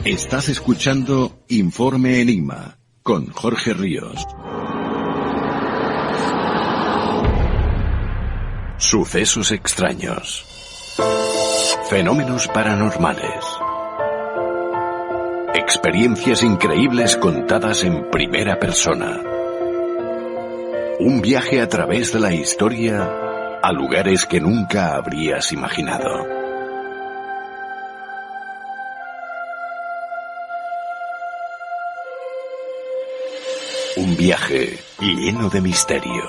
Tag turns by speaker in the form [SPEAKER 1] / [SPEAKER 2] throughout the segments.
[SPEAKER 1] Estás escuchando Informe Enigma con Jorge Ríos. Sucesos extraños. Fenómenos paranormales. Experiencias increíbles contadas en primera persona. Un viaje a través de la historia a lugares que nunca habrías imaginado. Un viaje lleno de misterio.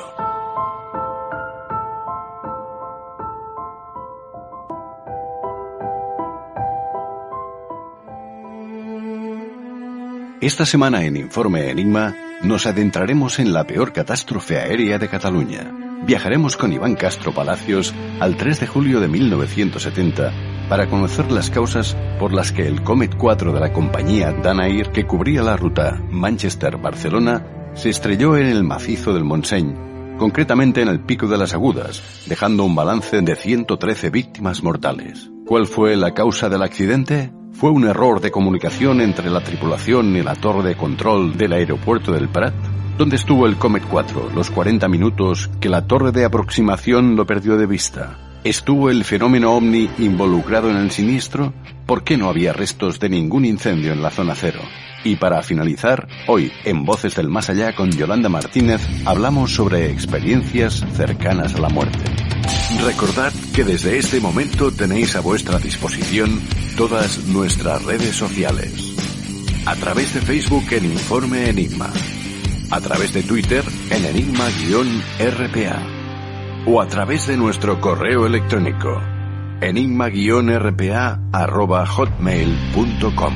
[SPEAKER 1] Esta semana en Informe Enigma nos adentraremos en la peor catástrofe aérea de Cataluña. Viajaremos con Iván Castro Palacios al 3 de julio de 1970 para conocer las causas por las que el Comet 4 de la compañía Danair, que cubría la ruta Manchester-Barcelona, se estrelló en el macizo del Montseny, concretamente en el Pico de las Agudas, dejando un balance de 113 víctimas mortales. ¿Cuál fue la causa del accidente? ¿Fue un error de comunicación entre la tripulación y la torre de control del aeropuerto del Prat? ¿Dónde estuvo el Comet 4 los 40 minutos que la torre de aproximación lo perdió de vista? ¿Estuvo el fenómeno ovni involucrado en el siniestro? ¿Por qué no había restos de ningún incendio en la zona cero? Y para finalizar, hoy en Voces del Más Allá con Yolanda Martínez hablamos sobre experiencias cercanas a la muerte. Recordad que desde este momento tenéis a vuestra disposición todas nuestras redes sociales. A través de Facebook en Informe Enigma, a través de Twitter en Enigma-RPA o a través de nuestro correo electrónico enigma-rpa@hotmail.com.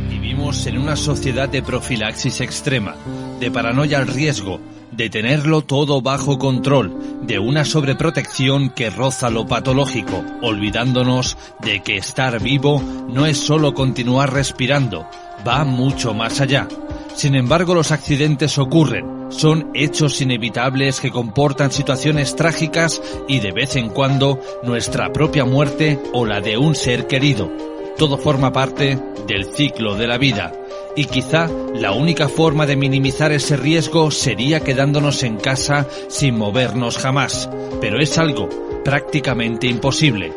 [SPEAKER 2] Vivimos en una sociedad de profilaxis extrema, de paranoia al riesgo, de tenerlo todo bajo control, de una sobreprotección que roza lo patológico, olvidándonos de que estar vivo no es solo continuar respirando, va mucho más allá. Sin embargo, los accidentes ocurren, son hechos inevitables que comportan situaciones trágicas y de vez en cuando nuestra propia muerte o la de un ser querido. Todo forma parte del ciclo de la vida. Y quizá la única forma de minimizar ese riesgo sería quedándonos en casa sin movernos jamás. Pero es algo prácticamente imposible.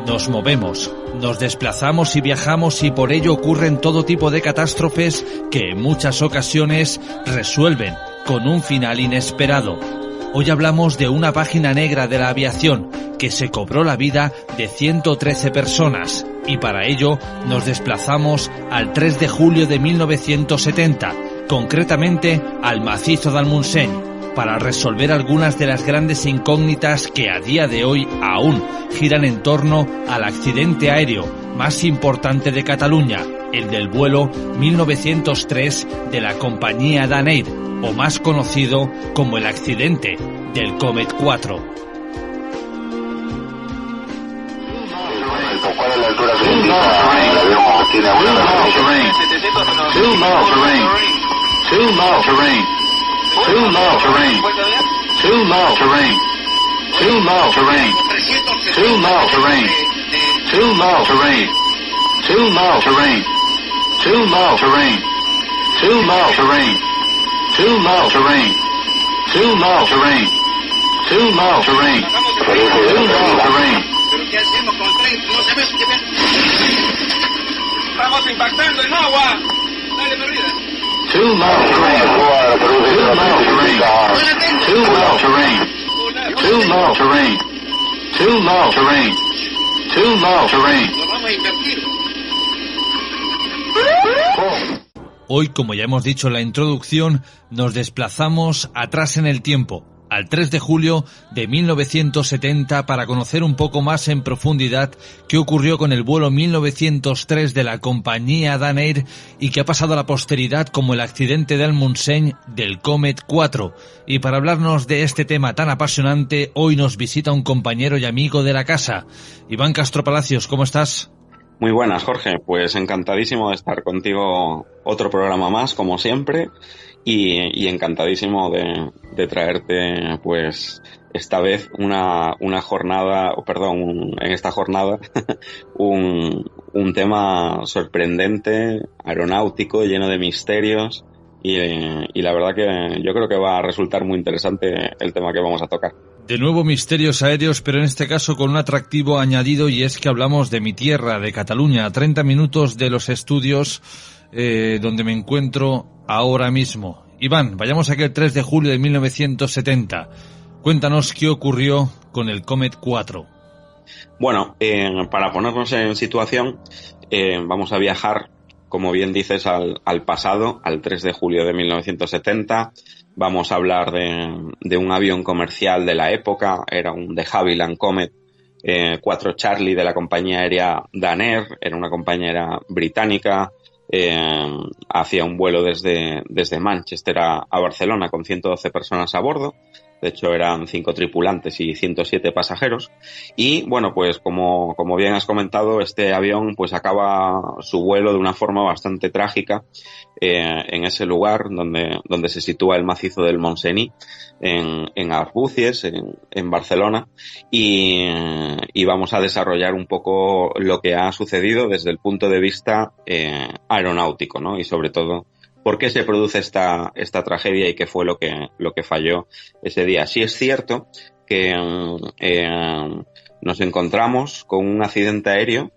[SPEAKER 2] Nos movemos, nos desplazamos y viajamos y por ello ocurren todo tipo de catástrofes que en muchas ocasiones resuelven con un final inesperado. Hoy hablamos de una página negra de la aviación que se cobró la vida de 113 personas y para ello nos desplazamos al 3 de julio de 1970, concretamente al macizo del Montseny, para resolver algunas de las grandes incógnitas que a día de hoy aún giran en torno al accidente aéreo más importante de Cataluña, el del vuelo 1903 de la compañía Danair, o más conocido como el accidente del Comet 4.
[SPEAKER 3] ¿Cuál es la altura que indica el avión que tiene alguna referencia? 2 miles terrain. 2 miles terrain. 2 miles terrain. 2 miles terrain. 2 miles terrain. 2 miles terrain. 2 miles terrain. 2 miles terrain. 2 miles terrain. 2 miles terrain. 2 miles terrain. 2 miles terrain. 2 miles terrain. 2 miles terrain.
[SPEAKER 4] ¿Pero qué hacemos con el tren? No sabes qué ver. Estamos impactando en agua. Dale, perdida.
[SPEAKER 3] 2 miles terrain. 2 miles terrain. 2 miles terrain. 2 miles terrain. 2 miles terrain. 2 miles terrain.
[SPEAKER 4] Nos vamos a invertir.
[SPEAKER 2] Hoy, como ya hemos dicho en la introducción, nos desplazamos atrás en el tiempo, al 3 de julio de 1970 para conocer un poco más en profundidad qué ocurrió con el vuelo 1903 de la compañía Danair y qué ha pasado a la posteridad como el accidente del Montseny del Comet 4. Y para hablarnos de este tema tan apasionante, hoy nos visita un compañero y amigo de la casa. Iván Castro Palacios, ¿cómo estás?
[SPEAKER 5] Muy buenas, Jorge. Pues encantadísimo de estar contigo otro programa más, como siempre, y encantadísimo de traerte, pues, esta vez una jornada, en esta jornada, un tema sorprendente, aeronáutico, lleno de misterios y la verdad que yo creo que va a resultar muy interesante el tema que vamos a tocar.
[SPEAKER 2] De nuevo misterios aéreos, pero en este caso con un atractivo añadido, y es que hablamos de mi tierra, de Cataluña, a 30 minutos de los estudios donde me encuentro ahora mismo. Iván, vayamos a aquel 3 de julio de 1970. Cuéntanos qué ocurrió con el Comet 4.
[SPEAKER 5] Bueno, para ponernos en situación, vamos a viajar, como bien dices, al pasado, al 3 de julio de 1970. Vamos a hablar de un avión comercial de la época, era un de Havilland Comet 4 Charlie de la compañía aérea Danair, era una compañía aérea británica, hacía un vuelo desde Manchester a Barcelona con 112 personas a bordo. De hecho, eran 5 tripulantes y 107 pasajeros. Y, bueno, pues como bien has comentado, este avión pues acaba su vuelo de una forma bastante trágica en ese lugar donde se sitúa el macizo del Montseny, en Arbúcies, en Barcelona. Y vamos a desarrollar un poco lo que ha sucedido desde el punto de vista aeronáutico, ¿no? Y sobre todo, ¿por qué se produce esta tragedia y qué fue lo que falló ese día? Sí es cierto que nos encontramos con un accidente aéreo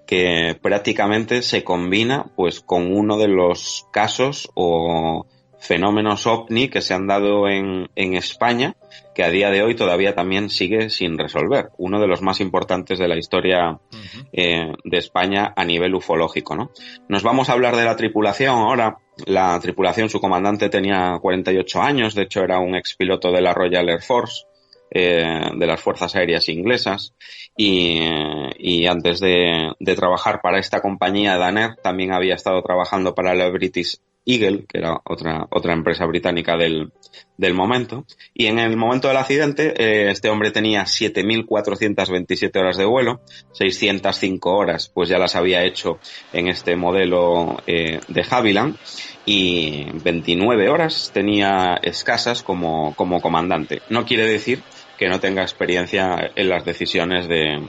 [SPEAKER 5] que prácticamente se combina pues con uno de los casos o fenómenos OVNI que se han dado en España, que a día de hoy todavía también sigue sin resolver. Uno de los más importantes de la historia de España a nivel ufológico, ¿no? Nos vamos a hablar de la tripulación ahora. La tripulación, su comandante tenía 48 años, de hecho era un expiloto de la Royal Air Force, de las Fuerzas Aéreas Inglesas, y antes de trabajar para esta compañía Danair también había estado trabajando para la British Eagle, que era otra empresa británica del momento. Y en el momento del accidente, este hombre tenía 7.427 horas de vuelo, 605 horas pues ya las había hecho en este modelo de Havilland, y 29 horas tenía escasas como comandante. No quiere decir que no tenga experiencia en las decisiones de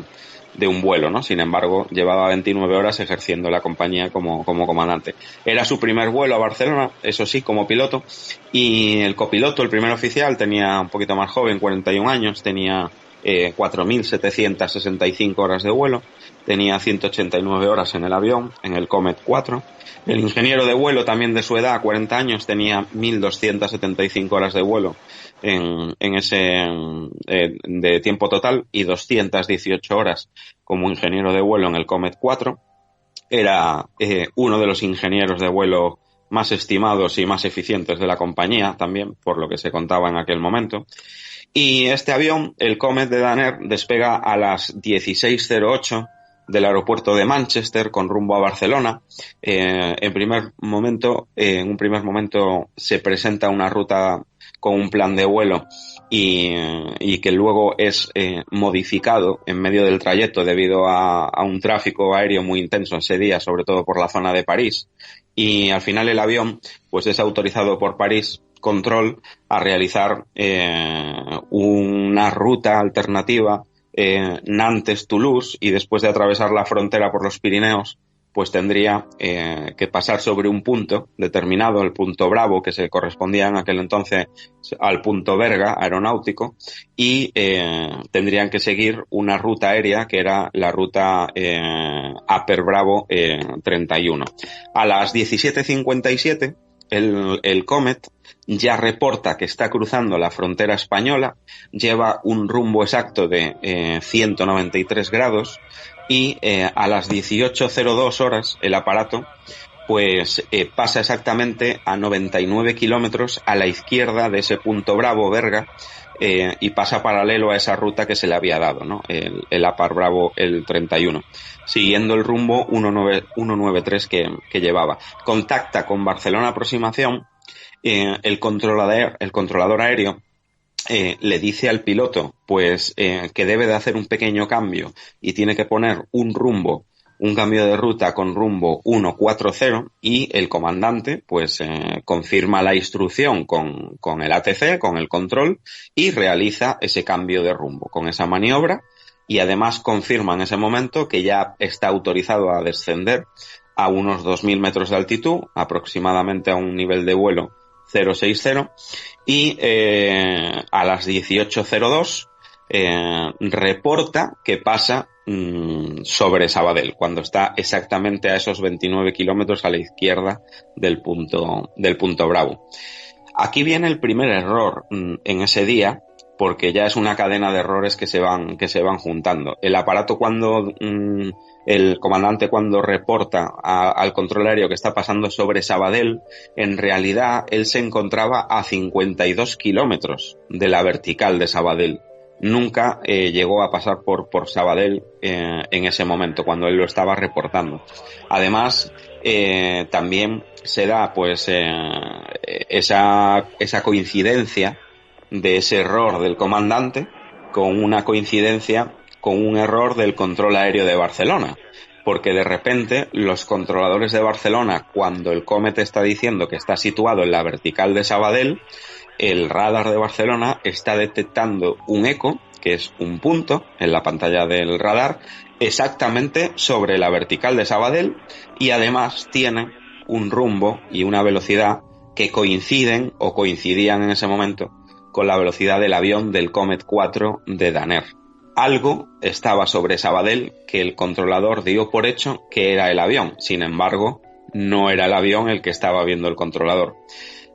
[SPEAKER 5] un vuelo, ¿no? Sin embargo, llevaba 29 horas ejerciendo la compañía como comandante. Era su primer vuelo a Barcelona, eso sí, como piloto, y el copiloto, el primer oficial, tenía un poquito más joven, 41 años, tenía 4.765 horas de vuelo, tenía 189 horas en el avión, en el Comet 4. El ingeniero de vuelo, también de su edad, 40 años, tenía 1.275 horas de vuelo en ese de tiempo total, y 218 horas como ingeniero de vuelo en el Comet 4. Era uno de los ingenieros de vuelo más estimados y más eficientes de la compañía, también por lo que se contaba en aquel momento. Y este avión, el Comet de Danair, despega a las 16:08 del aeropuerto de Manchester con rumbo a Barcelona. En un primer momento se presenta una ruta con un plan de vuelo y que luego es modificado en medio del trayecto debido a un tráfico aéreo muy intenso ese día, sobre todo por la zona de París. Y al final el avión pues es autorizado por París Control a realizar una ruta alternativa Nantes-Toulouse, y después de atravesar la frontera por los Pirineos pues tendría que pasar sobre un punto determinado, el punto Bravo, que se correspondía en aquel entonces al punto Berga aeronáutico, y tendrían que seguir una ruta aérea que era la ruta Upper Bravo 31. A las 17:57 el Comet ya reporta que está cruzando la frontera española, lleva un rumbo exacto de 193 grados, y a las 18:02 horas el aparato pues pasa exactamente a 99 kilómetros a la izquierda de ese punto Bravo Berga, y pasa paralelo a esa ruta que se le había dado, ¿no? El Upper Bravo el 31, siguiendo el rumbo 193 que llevaba. Contacta con Barcelona Aproximación, el controlador aéreo le dice al piloto pues que debe de hacer un pequeño cambio y tiene que poner un cambio de ruta con rumbo 140, y el comandante pues confirma la instrucción con el ATC, con el control, y realiza ese cambio de rumbo. Con esa maniobra y además confirma en ese momento que ya está autorizado a descender a unos 2.000 metros de altitud, aproximadamente a un nivel de vuelo 060, y a las 18:02 reporta que pasa sobre Sabadell, cuando está exactamente a esos 29 kilómetros a la izquierda del punto Bravo. Aquí viene el primer error en ese día, porque ya es una cadena de errores que se van juntando. El aparato, cuando el comandante cuando reporta al control aéreo que está pasando sobre Sabadell, en realidad él se encontraba a 52 kilómetros de la vertical de Sabadell. Nunca llegó a pasar por Sabadell en ese momento, cuando él lo estaba reportando. Además, también se da pues esa coincidencia de ese error del comandante con una coincidencia con un error del control aéreo de Barcelona, porque de repente los controladores de Barcelona, cuando el Comet está diciendo que está situado en la vertical de Sabadell, el radar de Barcelona está detectando un eco, que es un punto en la pantalla del radar, exactamente sobre la vertical de Sabadell, y además tiene un rumbo y una velocidad que coinciden o coincidían en ese momento con la velocidad del avión del Comet 4 de Daner. Algo estaba sobre Sabadell que el controlador dio por hecho que era el avión. Sin embargo, no era el avión el que estaba viendo el controlador.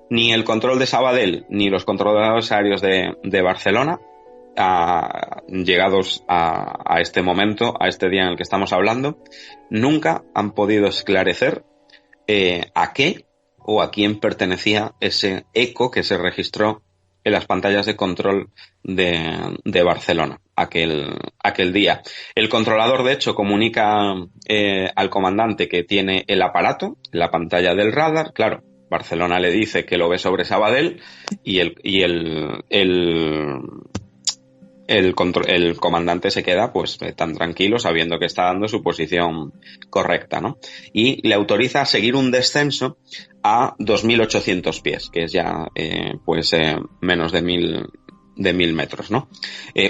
[SPEAKER 5] Ni el control de Sabadell ni los controladores aéreos de Barcelona, llegados a este momento, a este día en el que estamos hablando, nunca han podido esclarecer a qué o a quién pertenecía ese eco que se registró en las pantallas de control de Barcelona aquel día. El controlador, de hecho, comunica al comandante que tiene el aparato, la pantalla del radar. Claro, Barcelona le dice que lo ve sobre Sabadell y el comandante se queda pues tan tranquilo, sabiendo que está dando su posición correcta, ¿no? Y le autoriza a seguir un descenso a 2.800 pies, que es ya menos de 1.000 metros, ¿no?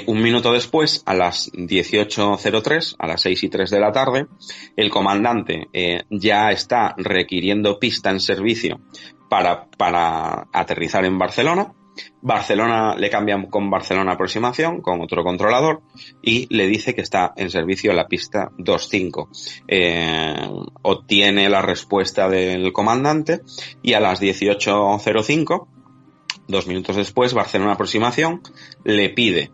[SPEAKER 5] Un minuto después, a las 18:03, a las 6:03 de la tarde, el comandante ya está requiriendo pista en servicio para aterrizar en Barcelona. Barcelona le cambian con Barcelona Aproximación, con otro controlador, y le dice que está en servicio la pista 25. Obtiene la respuesta del comandante y a las 18:05, 2 minutos después, Barcelona Aproximación le pide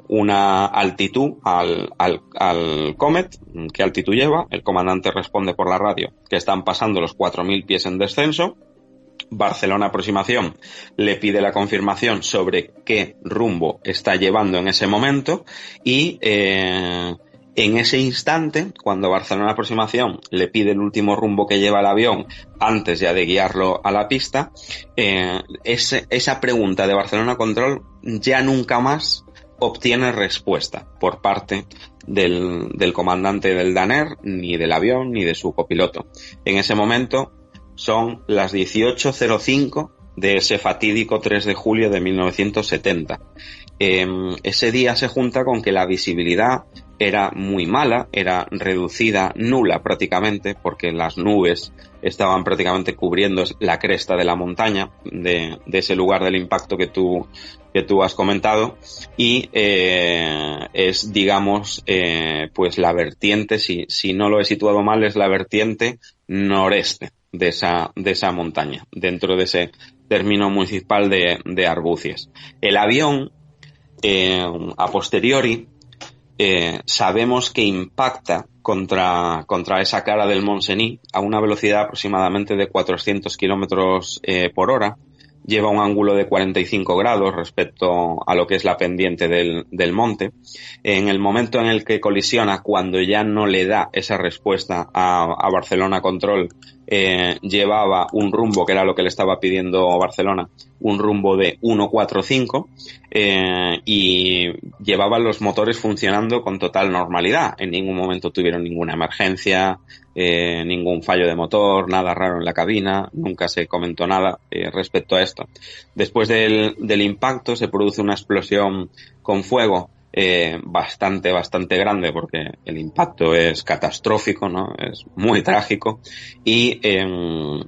[SPEAKER 5] una altitud al Comet. ¿Qué altitud lleva? El comandante responde por la radio que están pasando los 4.000 pies en descenso. Barcelona Aproximación le pide la confirmación sobre qué rumbo está llevando en ese momento y en ese instante, cuando Barcelona Aproximación le pide el último rumbo que lleva el avión antes ya de guiarlo a la pista, esa pregunta de Barcelona Control ya nunca más obtiene respuesta por parte del comandante del Daner, ni del avión, ni de su copiloto. En ese momento son las 18:05 de ese fatídico 3 de julio de 1970. Ese día se junta con que la visibilidad era muy mala, era reducida, nula prácticamente, porque las nubes estaban prácticamente cubriendo la cresta de la montaña de ese lugar del impacto que tú has comentado, y es, digamos, pues la vertiente, si no lo he situado mal, es la vertiente noreste de esa montaña, dentro de ese término municipal de Arbúcies. El avión, a posteriori, sabemos que impacta contra esa cara del Montseny a una velocidad aproximadamente de 400 kilómetros por hora. Lleva un ángulo de 45 grados respecto a lo que es la pendiente del monte. En el momento en el que colisiona, cuando ya no le da esa respuesta a Barcelona Control, llevaba un rumbo, que era lo que le estaba pidiendo Barcelona, un rumbo de 145, y llevaban los motores funcionando con total normalidad. En ningún momento tuvieron ninguna emergencia, ningún fallo de motor, nada raro en la cabina, nunca se comentó nada respecto a esto. Después del impacto se produce una explosión con fuego bastante grande, porque el impacto es catastrófico, ¿no? Es muy trágico. Y,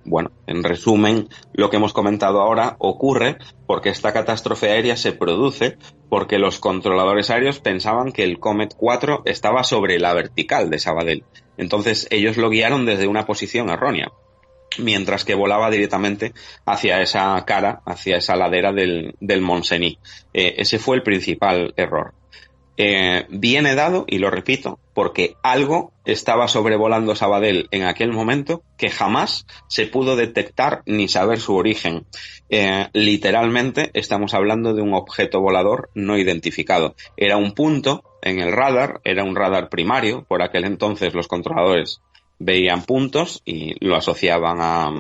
[SPEAKER 5] bueno, en resumen, lo que hemos comentado ahora ocurre porque esta catástrofe aérea se produce porque los controladores aéreos pensaban que el Comet 4 estaba sobre la vertical de Sabadell. Entonces ellos lo guiaron desde una posición errónea, mientras que volaba directamente hacia esa cara, hacia esa ladera del Montseny. Ese fue el principal error. Viene dado, y lo repito, porque algo estaba sobrevolando Sabadell en aquel momento que jamás se pudo detectar ni saber su origen. Literalmente estamos hablando de un objeto volador no identificado. Era un punto en el radar, era un radar primario. Por aquel entonces los controladores veían puntos y lo asociaban a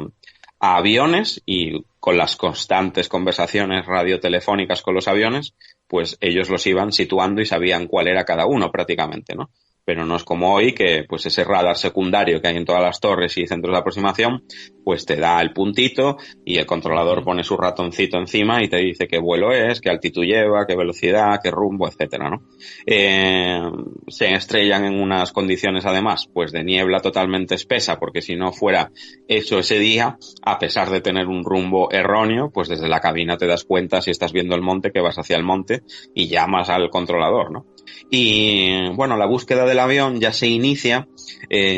[SPEAKER 5] aviones, y con las constantes conversaciones radiotelefónicas con los aviones, pues ellos los iban situando y sabían cuál era cada uno prácticamente, ¿no? Pero no es como hoy, que pues ese radar secundario que hay en todas las torres y centros de aproximación, pues te da el puntito y el controlador pone su ratoncito encima y te dice qué vuelo es, qué altitud lleva, qué velocidad, qué rumbo, etcétera, ¿no? Se estrellan en unas condiciones, además, pues de niebla totalmente espesa, porque si no fuera eso ese día, a pesar de tener un rumbo erróneo, pues desde la cabina te das cuenta, si estás viendo el monte, que vas hacia el monte y llamas al controlador, ¿no? Y bueno, la búsqueda del avión ya se inicia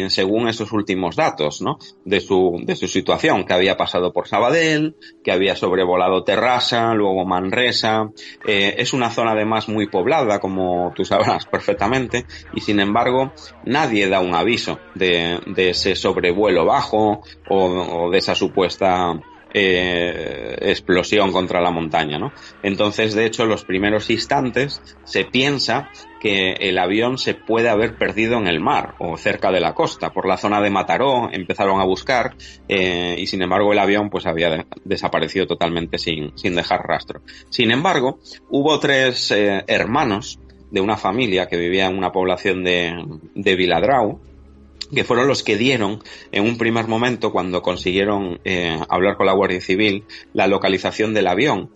[SPEAKER 5] según esos últimos datos, ¿no? De su situación, que había pasado por Sabadell, que había sobrevolado Terrassa, luego Manresa. Es una zona además muy poblada, como tú sabrás perfectamente, y sin embargo nadie da un aviso de ese sobrevuelo bajo o de esa supuesta explosión contra la montaña, ¿no? Entonces, de hecho, en los primeros instantes se piensa que el avión se puede haber perdido en el mar o cerca de la costa. Por la zona de Mataró empezaron a buscar y sin embargo el avión pues había desaparecido totalmente sin dejar rastro. Sin embargo, hubo 3 hermanos de una familia que vivía en una población de Viladrau, que fueron los que dieron en un primer momento, cuando consiguieron hablar con la Guardia Civil, la localización del avión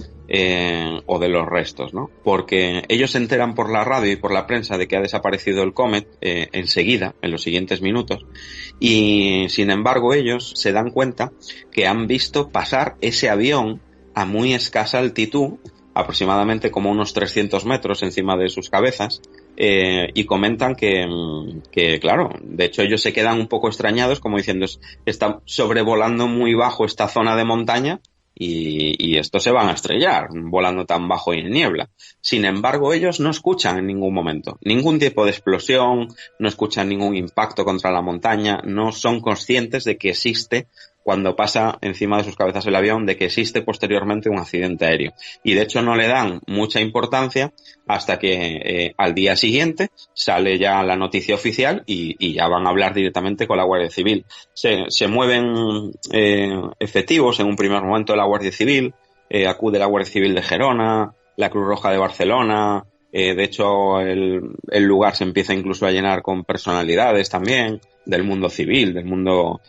[SPEAKER 5] o de los restos, ¿no? Porque ellos se enteran por la radio y por la prensa de que ha desaparecido el Comet enseguida, en los siguientes minutos, y sin embargo ellos se dan cuenta que han visto pasar ese avión a muy escasa altitud, aproximadamente como unos 300 metros encima de sus cabezas, y comentan que, claro, de hecho ellos se quedan un poco extrañados, como diciendo, está sobrevolando muy bajo esta zona de montaña y estos se van a estrellar volando tan bajo y en niebla. Sin embargo, ellos no escuchan en ningún momento ningún tipo de explosión, no escuchan ningún impacto contra la montaña, no son conscientes de que existe, cuando pasa encima de sus cabezas el avión, de que existe posteriormente un accidente aéreo. Y de hecho no le dan mucha importancia hasta que al día siguiente sale ya la noticia oficial y ya van a hablar directamente con la Guardia Civil. Se mueven efectivos en un primer momento de la Guardia Civil, acude la Guardia Civil de Gerona, la Cruz Roja de Barcelona. De hecho, el lugar se empieza incluso a llenar con personalidades también del mundo civil, del mundo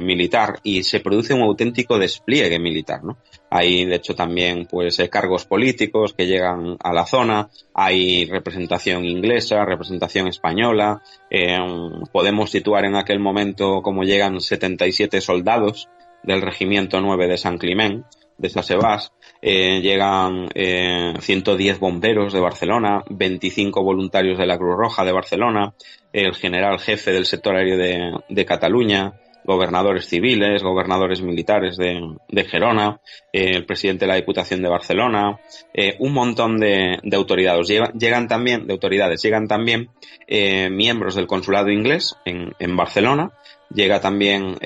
[SPEAKER 5] militar, y se produce un auténtico despliegue militar, ¿no? Hay, de hecho, también pues cargos políticos que llegan a la zona, hay representación inglesa, representación española, podemos situar en aquel momento como llegan 77 soldados del Regimiento 9 de San Climent, de Sasebas, llegan 110 bomberos de Barcelona, 25 voluntarios de la Cruz Roja de Barcelona, el general jefe del sector aéreo de Cataluña, gobernadores civiles, gobernadores militares de Gerona, el presidente de la Diputación de Barcelona, un montón de autoridades. Llegan también miembros del consulado inglés en Barcelona. Llega también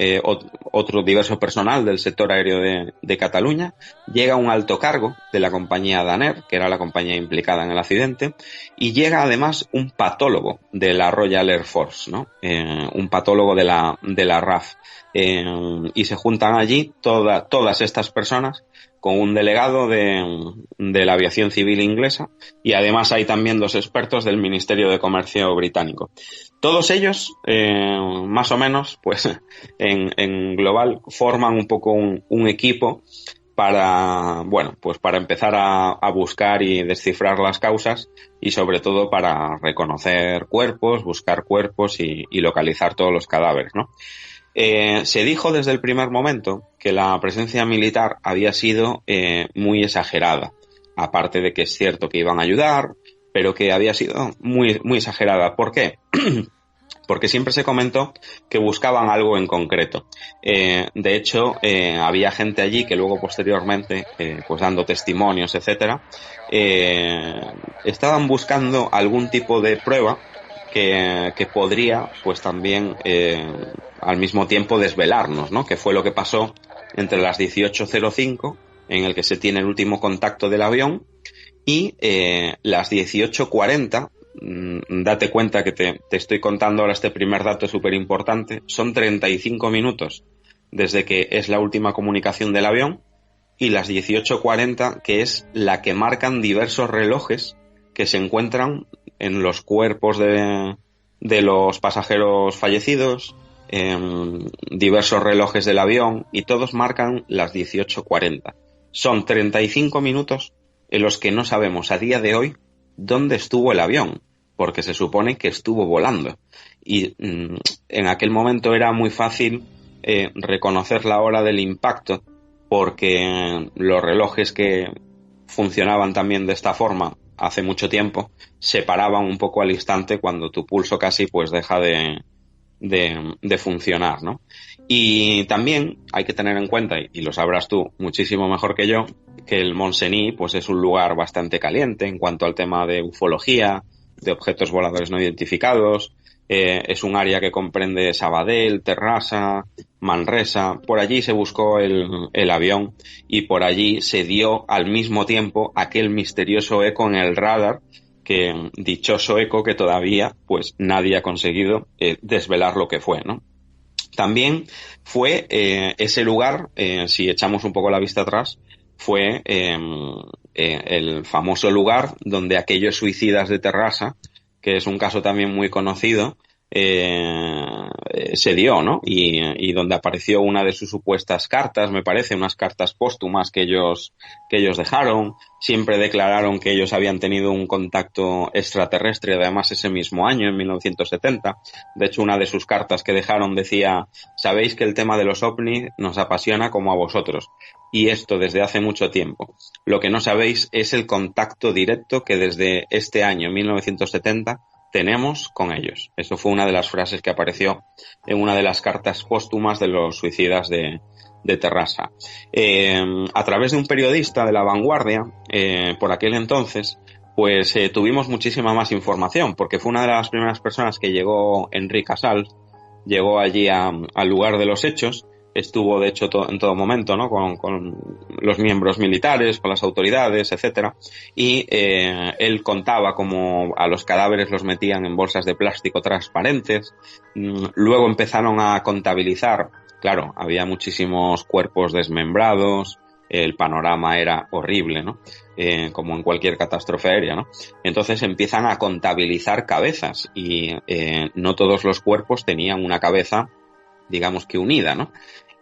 [SPEAKER 5] otro diverso personal del sector aéreo de Cataluña, llega un alto cargo de la compañía Daner, que era la compañía implicada en el accidente, y llega además un patólogo de la Royal Air Force, ¿no? Un patólogo de la RAF, y se juntan allí todas estas personas con un delegado de la aviación civil inglesa, y además hay también 2 expertos del Ministerio de Comercio británico. Todos ellos, más o menos, pues en global, forman un poco un equipo para empezar a buscar y descifrar las causas y sobre todo para reconocer cuerpos, buscar cuerpos y localizar todos los cadáveres, ¿no? Se dijo desde el primer momento que la presencia militar había sido muy exagerada, aparte de que es cierto que iban a ayudar, pero que había sido muy, muy exagerada. ¿Por qué? Porque siempre se comentó que buscaban algo en concreto. De hecho, había gente allí que luego posteriormente, pues dando testimonios, etcétera, estaban buscando algún tipo de prueba que podría, pues también, al mismo tiempo desvelarnos, ¿no? Que fue lo que pasó entre las 18:05, en el que se tiene el último contacto del avión, y las 18:40. Date cuenta que te estoy contando ahora este primer dato súper importante. Son 35 minutos desde que es la última comunicación del avión, y las 18:40, que es la que marcan diversos relojes que se encuentran en los cuerpos de los pasajeros fallecidos, diversos relojes del avión, y todos marcan las 18:40. Son 35 minutos en los que no sabemos a día de hoy dónde estuvo el avión, porque se supone que estuvo volando. Y en aquel momento era muy fácil reconocer la hora del impacto, porque los relojes que funcionaban también de esta forma hace mucho tiempo se paraban un poco al instante cuando tu pulso casi pues deja de funcionar, ¿no? Y también hay que tener en cuenta, y lo sabrás tú muchísimo mejor que yo, que el Mont-Cenis pues es un lugar bastante caliente en cuanto al tema de ufología, de objetos voladores no identificados. Es un área que comprende Sabadell, Terrassa, Manresa. Por allí se buscó el avión, y por allí se dio al mismo tiempo aquel misterioso eco en el radar, que dichoso eco que todavía pues nadie ha conseguido desvelar lo que fue, ¿no? También fue ese lugar, si echamos un poco la vista atrás, fue el famoso lugar donde aquellos suicidas de Terrassa, que es un caso también muy conocido, se dio, ¿no? Y donde apareció una de sus supuestas cartas, me parece, unas cartas póstumas que ellos dejaron. Siempre declararon que ellos habían tenido un contacto extraterrestre, además ese mismo año, en 1970. De hecho, una de sus cartas que dejaron decía: sabéis que el tema de los ovnis nos apasiona como a vosotros, y esto desde hace mucho tiempo. Lo que no sabéis es el contacto directo que desde este año, 1970, tenemos con ellos. Eso fue una de las frases que apareció en una de las cartas póstumas de los suicidas de Terrassa. A través de un periodista de La Vanguardia, por aquel entonces, pues tuvimos muchísima más información, porque fue una de las primeras personas que llegó. Enric Casals llegó allí al lugar de los hechos. Estuvo, de hecho, en todo momento, ¿no? Con los miembros militares, con las autoridades, etcétera. Y él contaba cómo a los cadáveres los metían en bolsas de plástico transparentes. Luego empezaron a contabilizar. Claro, había muchísimos cuerpos desmembrados. El panorama era horrible, ¿no? Como en cualquier catástrofe aérea, ¿no? Entonces empiezan a contabilizar cabezas, y no todos los cuerpos tenían una cabeza, digamos que unida, ¿no?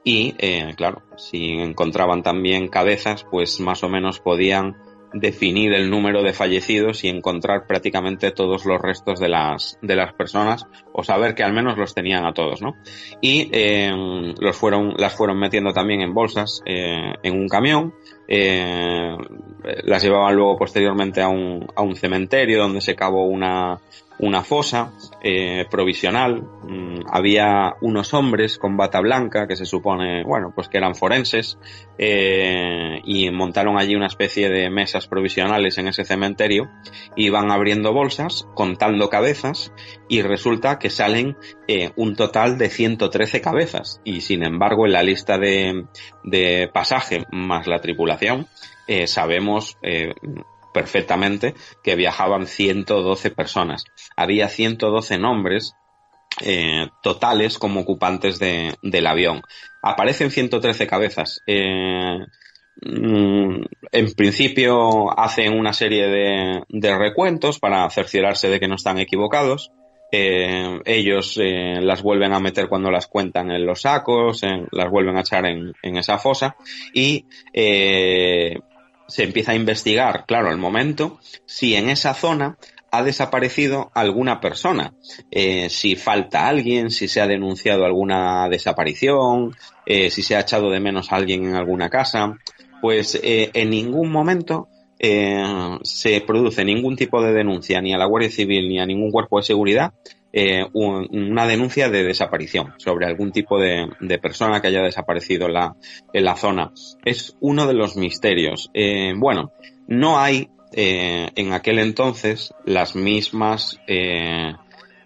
[SPEAKER 5] Y, claro, si encontraban también cabezas, pues más o menos podían definir el número de fallecidos y encontrar prácticamente todos los restos de las personas, o saber que al menos los tenían a todos, ¿no? Y las fueron metiendo también en bolsas, en un camión. Las llevaban luego posteriormente a un cementerio donde se cavó una fosa provisional. Había unos hombres con bata blanca que se supone, bueno, pues que eran forenses, y montaron allí una especie de mesas provisionales en ese cementerio, y van abriendo bolsas, contando cabezas, y resulta que salen un total de 113 cabezas, y sin embargo en la lista de pasaje más la tripulación sabemos perfectamente que viajaban 112 personas. Había 112 nombres totales como ocupantes del avión. Aparecen 113 cabezas. En principio hacen una serie de recuentos para cerciorarse de que no están equivocados. ellos las vuelven a meter cuando las cuentan en los sacos, las vuelven a echar en esa fosa y se empieza a investigar, claro, al momento, si en esa zona ha desaparecido alguna persona, si falta alguien, si se ha denunciado alguna desaparición, si se ha echado de menos a alguien en alguna casa, pues en ningún momento se produce ningún tipo de denuncia ni a la Guardia Civil ni a ningún cuerpo de seguridad, una denuncia de desaparición sobre algún tipo de persona que haya desaparecido en la zona. Es uno de los misterios. Bueno, no hay en aquel entonces las mismas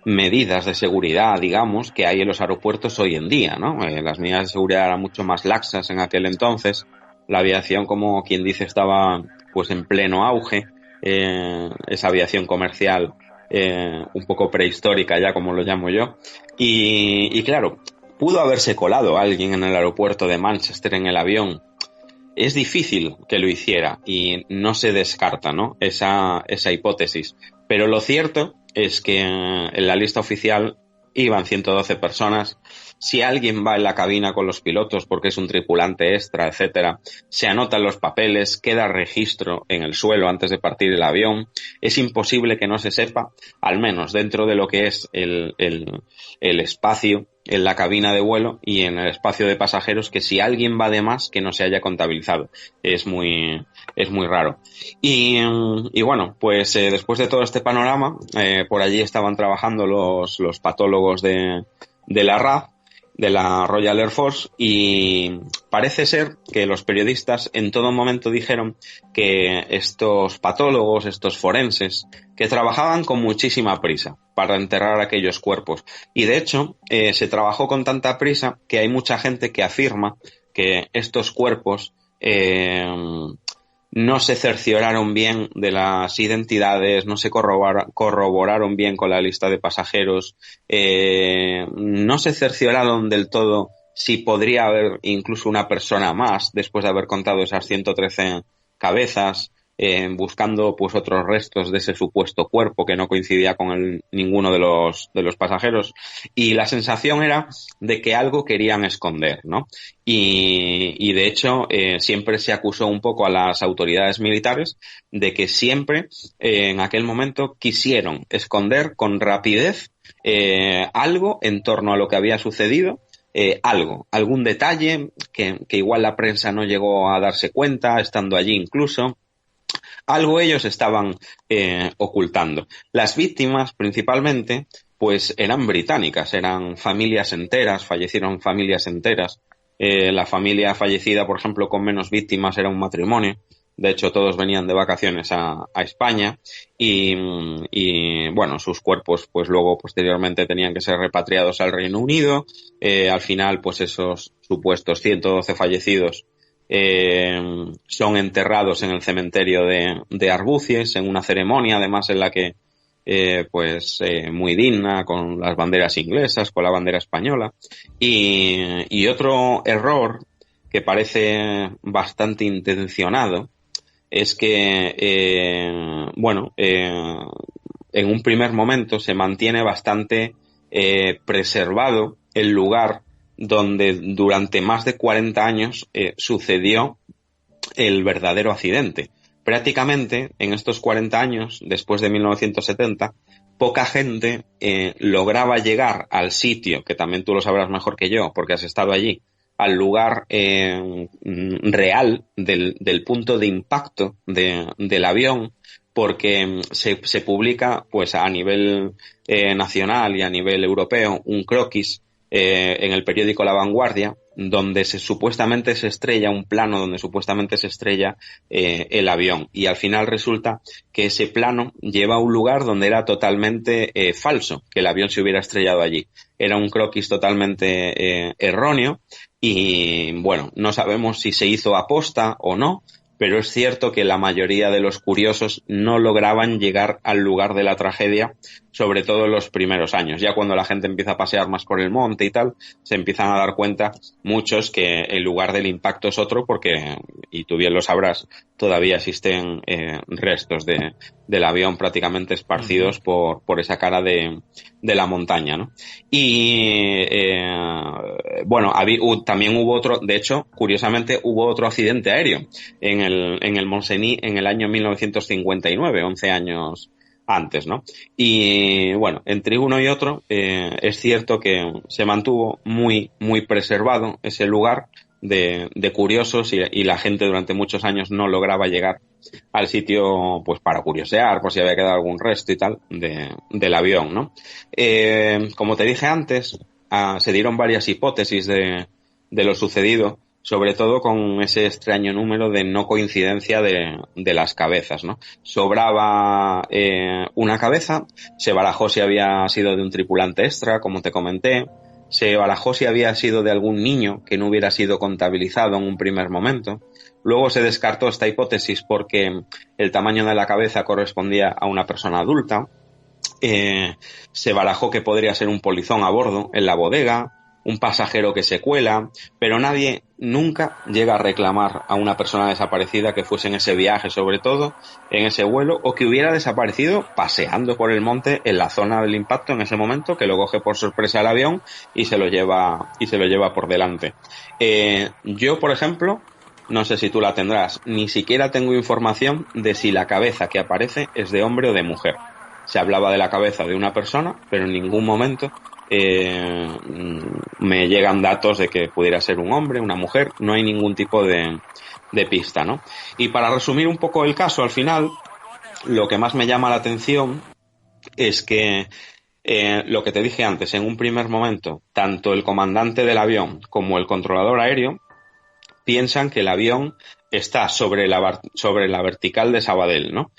[SPEAKER 5] medidas de seguridad, digamos, que hay en los aeropuertos hoy en día, ¿no? Las medidas de seguridad eran mucho más laxas en aquel entonces. La aviación, como quien dice, estaba pues en pleno auge. Esa aviación comercial un poco prehistórica ya, como lo llamo yo. Y claro, pudo haberse colado alguien en el aeropuerto de Manchester en el avión. Es difícil que lo hiciera y no se descarta, ¿no?, esa hipótesis. Pero lo cierto es que en la lista oficial iban 112 personas. Si alguien va en la cabina con los pilotos porque es un tripulante extra, etcétera, se anotan los papeles, queda registro en el suelo antes de partir el avión. Es imposible que no se sepa, al menos dentro de lo que es el espacio en la cabina de vuelo y en el espacio de pasajeros, que si alguien va de más, que no se haya contabilizado. Es muy raro. Y bueno, pues después de todo este panorama, por allí estaban trabajando los patólogos de la RAF, de la Royal Air Force, y parece ser que los periodistas en todo momento dijeron que estos patólogos, estos forenses, que trabajaban con muchísima prisa para enterrar aquellos cuerpos. Y de hecho, se trabajó con tanta prisa que hay mucha gente que afirma que estos cuerpos no se cercioraron bien de las identidades, no se corroboraron bien con la lista de pasajeros, no se cercioraron del todo si podría haber incluso una persona más después de haber contado esas 113 cabezas, buscando pues otros restos de ese supuesto cuerpo que no coincidía con ninguno de los pasajeros, y la sensación era de que algo querían esconder, ¿no? Y de hecho siempre se acusó un poco a las autoridades militares de que siempre en aquel momento quisieron esconder con rapidez algo en torno a lo que había sucedido, algún detalle que igual la prensa no llegó a darse cuenta, estando allí incluso. Algo ellos estaban ocultando. Las víctimas, principalmente, pues eran británicas, eran familias enteras, fallecieron familias enteras. La familia fallecida, por ejemplo, con menos víctimas era un matrimonio. De hecho, todos venían de vacaciones a España y bueno, sus cuerpos pues luego posteriormente tenían que ser repatriados al Reino Unido. Al final, pues esos supuestos 112 fallecidos son enterrados en el cementerio de Arbúcies, en una ceremonia además en la que muy digna, con las banderas inglesas, con la bandera española. Y otro error que parece bastante intencionado es que en un primer momento se mantiene bastante preservado el lugar donde durante más de 40 años sucedió el verdadero accidente. Prácticamente en estos 40 años, después de 1970, poca gente lograba llegar al sitio, que también tú lo sabrás mejor que yo, porque has estado allí, al lugar real del punto de impacto del avión, porque se publica pues a nivel nacional y a nivel europeo un croquis en el periódico La Vanguardia, donde supuestamente se estrella un plano, donde supuestamente se estrella el avión, y al final resulta que ese plano lleva a un lugar donde era totalmente falso, que el avión se hubiera estrellado allí. Era un croquis totalmente erróneo y bueno, no sabemos si se hizo aposta o no, pero es cierto que la mayoría de los curiosos no lograban llegar al lugar de la tragedia, sobre todo en los primeros años. Ya cuando la gente empieza a pasear más por el monte y tal, se empiezan a dar cuenta muchos que el lugar del impacto es otro porque, y tú bien lo sabrás, todavía existen restos del avión prácticamente esparcidos por esa cara de la montaña, ¿no? Y bueno, también hubo otro, de hecho, curiosamente hubo otro accidente aéreo en el Mont-Cenis en el año 1959, 11 años antes, ¿no? Y bueno, entre uno y otro, es cierto que se mantuvo muy, muy preservado ese lugar de curiosos y la gente durante muchos años no lograba llegar al sitio pues para curiosear, por si había quedado algún resto y tal del avión, ¿no? Como te dije antes, se dieron varias hipótesis de lo sucedido, sobre todo con ese extraño número de no coincidencia de las cabezas, ¿no? Sobraba una cabeza, se barajó si había sido de un tripulante extra, como te comenté, se barajó si había sido de algún niño que no hubiera sido contabilizado en un primer momento. Luego se descartó esta hipótesis porque el tamaño de la cabeza correspondía a una persona adulta. Se barajó que podría ser un polizón a bordo en la bodega, un pasajero que se cuela, pero nadie nunca llega a reclamar a una persona desaparecida que fuese en ese viaje, sobre todo en ese vuelo, o que hubiera desaparecido paseando por el monte en la zona del impacto en ese momento, que lo coge por sorpresa el avión y se lo lleva por delante. Yo, por ejemplo, no sé si tú la tendrás, ni siquiera tengo información de si la cabeza que aparece es de hombre o de mujer. Se hablaba de la cabeza de una persona, pero en ningún momento me llegan datos de que pudiera ser un hombre, una mujer, no hay ningún tipo de pista, ¿no? Y para resumir un poco el caso, al final, lo que más me llama la atención es que lo que te dije antes, en un primer momento, tanto el comandante del avión como el controlador aéreo piensan que el avión está sobre la vertical de Sabadell, ¿no?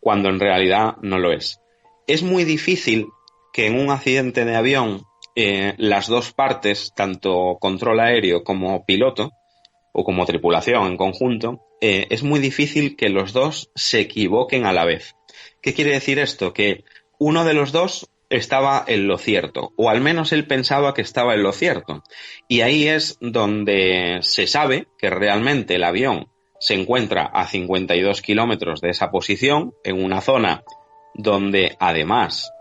[SPEAKER 5] Cuando en realidad no lo es. Es muy difícil que en un accidente de avión las dos partes, tanto control aéreo como piloto, o como tripulación en conjunto, es muy difícil que los dos se equivoquen a la vez. ¿Qué quiere decir esto? Que uno de los dos estaba en lo cierto, o al menos él pensaba que estaba en lo cierto. Y ahí es donde se sabe que realmente el avión se encuentra a 52 kilómetros de esa posición, en una zona donde además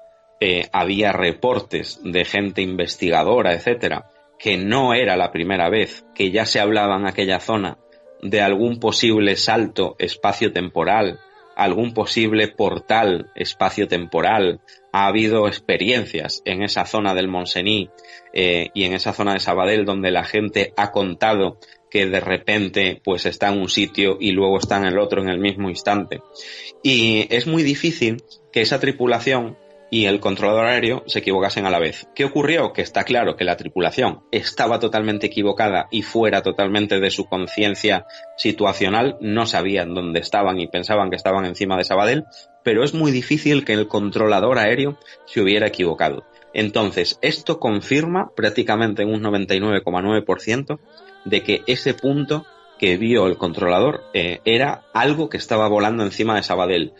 [SPEAKER 5] había reportes de gente investigadora, etcétera, que no era la primera vez que ya se hablaba en aquella zona de algún posible salto espacio-temporal, algún posible portal espacio-temporal. Ha habido experiencias en esa zona del Mont-Cenis y en esa zona de Sabadell donde la gente ha contado que de repente pues está en un sitio y luego está en el otro en el mismo instante. Y es muy difícil que esa tripulación y el controlador aéreo se equivocasen a la vez. ¿Qué ocurrió? Que está claro que la tripulación estaba totalmente equivocada y fuera totalmente de su conciencia situacional, no sabían dónde estaban y pensaban que estaban encima de Sabadell, pero es muy difícil que el controlador aéreo se hubiera equivocado. Entonces, esto confirma prácticamente en un 99,9% de que ese punto que vio el controlador era algo que estaba volando encima de Sabadell.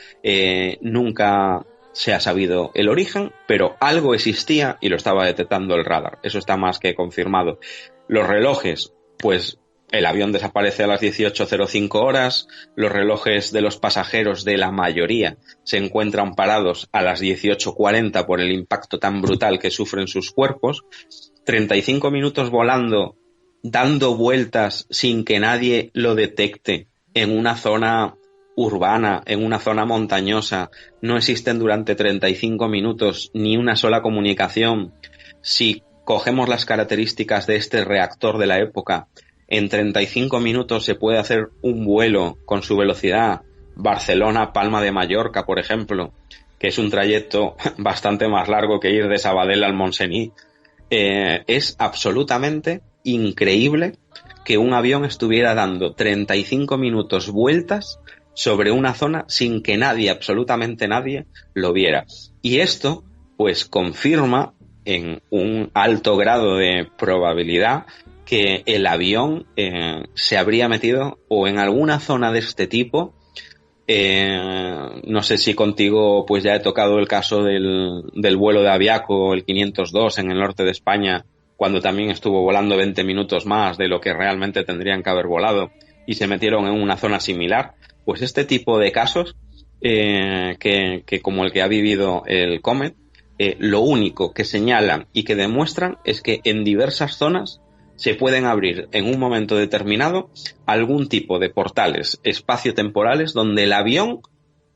[SPEAKER 5] Nunca se ha sabido el origen, pero algo existía y lo estaba detectando el radar. Eso está más que confirmado. Los relojes, pues el avión desaparece a las 18:05 horas, los relojes de los pasajeros de la mayoría se encuentran parados a las 18:40 por el impacto tan brutal que sufren sus cuerpos, 35 minutos volando, dando vueltas sin que nadie lo detecte en una zona urbana, en una zona montañosa, no existen durante 35 minutos ni una sola comunicación. Si cogemos las características de este reactor de la época, en 35 minutos se puede hacer un vuelo con su velocidad Barcelona-Palma de Mallorca, por ejemplo, que es un trayecto bastante más largo que ir de Sabadell al Mont-Cenis. Es absolutamente increíble que un avión estuviera dando 35 minutos vueltas sobre una zona sin que nadie, absolutamente nadie, lo viera. Y esto, pues, confirma en un alto grado de probabilidad que el avión se habría metido o en alguna zona de este tipo. No sé si contigo pues ya he tocado el caso del vuelo de Aviaco, el 502 en el norte de España, cuando también estuvo volando 20 minutos más de lo que realmente tendrían que haber volado y se metieron en una zona similar. Pues este tipo de casos, que como el que ha vivido el Comet, lo único que señalan y que demuestran es que en diversas zonas se pueden abrir en un momento determinado algún tipo de portales espaciotemporales donde el avión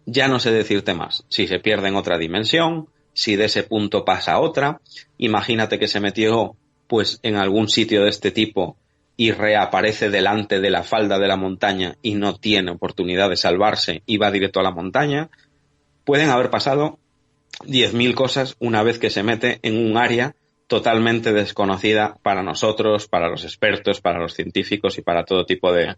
[SPEAKER 5] ya no sé decirte más. Si se pierde en otra dimensión, si de ese punto pasa a otra. Imagínate que se metió pues en algún sitio de este tipo y reaparece delante de la falda de la montaña y no tiene oportunidad de salvarse y va directo a la montaña. Pueden haber pasado 10.000 cosas una vez que se mete en un área totalmente desconocida para nosotros, para los expertos, para los científicos y para todo tipo de